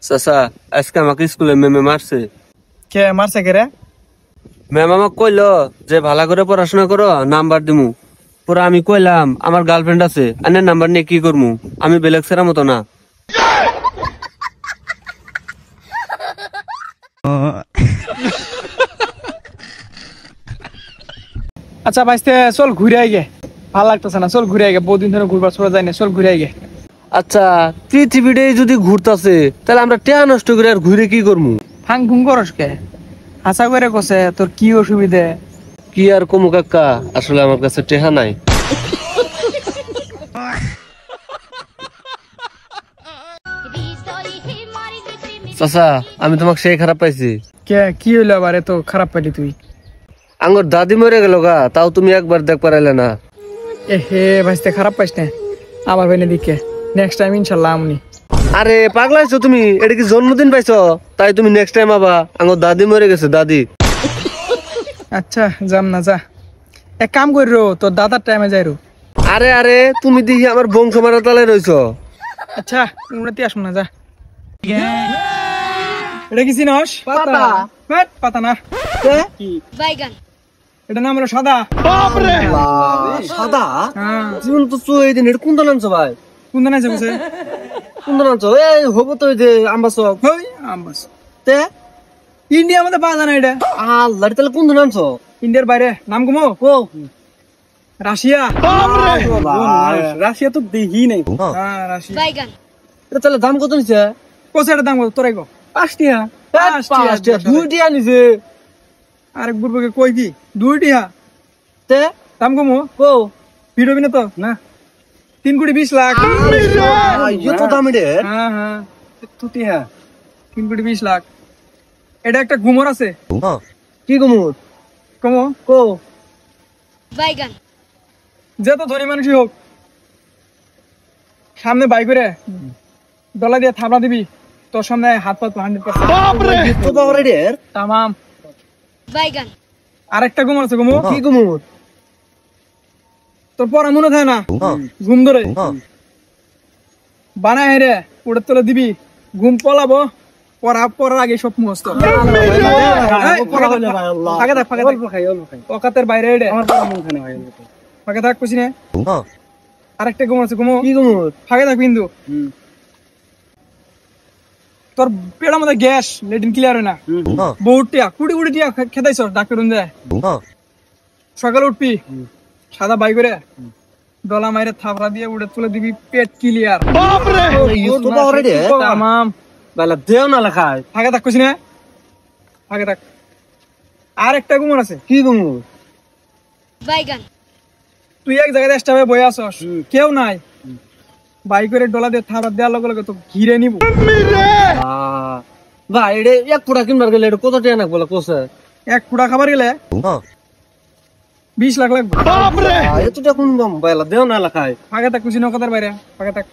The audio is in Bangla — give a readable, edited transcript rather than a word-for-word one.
চাচা আজকে আমাকে স্কুলে ম্যামে মারছে। কে মারছে কে রে? ম্যাম আমাকে কইলো যে ভালো করে পড়াশোনা করো, নাম্বার দিমু। পুরা আমি কইলাম আমার গার্লফ্রেন্ড আছে, আনের নাম্বার নিয়ে কি করমু, আমি বেলেগ সেরার মতো না। আচ্ছা ভাইস্তে চল ঘুরে আইগে, ভালো লাগতেছে না, চল ঘুরে আইগে, বহুদিন ধরে ঘুরবার চলে যায় না, চল ঘুরে আইগে। আচ্ছা পৃথিবীটাই যদি ঘুরতাছে তাহলে আমরা টেয়া নষ্ট করে আর ঘুরে কি করমু? ফাং ফুং করস কে? হাসা করে কছে তোর কি অসুবিধে? কি আর কমু কাকা, আসলে আমার কাছে টেহা নাই। চাচা আমি তোমাকে সেই খারাপ পাইছি। কে কি হইলো আবার এত খারাপ পাইলি তুই? আঙ্গর দাদি মরে গেল গা, তাও তুমি একবার দেখ পারাইলে না। এ হে ভাইস্তে খারাপ পাইস না, আবার বেনে দিকে নেক্সট টাইম ইনশাল্লাহ আমনি। আরে পাগলাইছো তুমি, এটা কি জন্মদিন পাইছো তাই তুমি নেক্সট টাইম আবা? আঙ্গর দাদি মরে গেছে, দাদি। আচ্ছা যাম না, যা এক কাম করি রো, তোর দাদার টাইমে যাই রো। আরে আরে তুমি দেখি আমার বংশ মারা তালে রইছো। আচ্ছা উন্নতি আসুন না, যা। এটা কি চিনস? পাতা। হ্যাঁ, পাতা না, কি বাইগান। এটা নাম হলো সাদা। সাদা? হ্যাঁ, জীবন তো চুই দিন, এটা কোন দান আনছো ভাই? কোন দিন আছে বুঝে? কোন দান আনছো? এই হবো তো ওই যে আম্বাস। হই আমবাস। তে ইন্ডিয়া মধ্যে পাওয়া যায় না এটা। আল্লাহ, তাহলে কোন দান আনছো? ইন্ডিয়ার বাইরে। নাম কমো? ও রাশিয়া। রাশিয়া তো দেখি নাই। হ্যাঁ রাশিয়া। বাইগান। এটা তাহলে দাম কত নিছে? কত এটার দাম কত তোরাই গো? 5 টিয়া। 5 টিয়া, 2 টিয়া নিছে। আরেক বুড়বকে কই কি 2 টিয়া তে দাম কমো? ও ভিডিও বিনা তো না, 3,20,00,000। এত দাম এটা? হ্যাঁ হ্যাঁ, এত টিয়া, 3,20,00,000। এটা একটা ঘুমর আছে। কি গুমুর? কমো কো বাইগান। যত ধনী মানুষই হোক, সামনে বাইক করে ডলা দিয়ে থাবড়া দিবি, তোর সামনে হাত পাত 100%। তো বাবা রে তামাম। বাইগান। আরেকটা ঘুম আছে। ঘুমো কি গুমুর? তোর পড়া মনে থাকে না, ঘুম ধরে বানায় হেরে ওটা তোলে দিবি, ঘুম পলাবো, পড়ার আগে সব মুখস্থ। ফাঁকে থাক, ফাঁকে থাক, অকাতের বাইরে এটা ফাঁকে থাক, কুছি না। আরেকটা ঘুম আছে। ঘুমো কি গুমুর? ফাঁকে থাক বিন্দু। তোর পেটের মধ্যে গ্যাস, লেটিন ক্লিয়ার হয় না, বহুত টিয়া, কুড়ি কুড়ি টিয়া খেতাইছ ডাক্তার যায়। সকালে উঠবি, সাদা বাই করে ডলা মাইরে থাপড়া দিয়ে উড়ে তুলে দিবি, পেট ক্লিয়ার। তামাম। বেলা দেও না লেখায়। ফাঁকে থাক, কুছি না, ফাঁকে থাক। আর একটা ঘুমন আছে। কি গুমুর? বাইগান। তুই এক জায়গায় এক্সট্রা বয়ে আসস, কেউ নাই, বাই করে ডলা দিয়ে থাপড়া দেওয়ার লগে লগে তো ঘিরে নিব। ভাই এটা এক পুরা কিনবার গেলে এটা কত টাকা বলে কোসে? এক কুড়া খাবার গেলে 20 লাখ লাগবে। এতটা কোন বেলা দেও না লেখায়। ফাঁকে থাক, কুছি না, কথার বাইরে ফাঁকে থাক।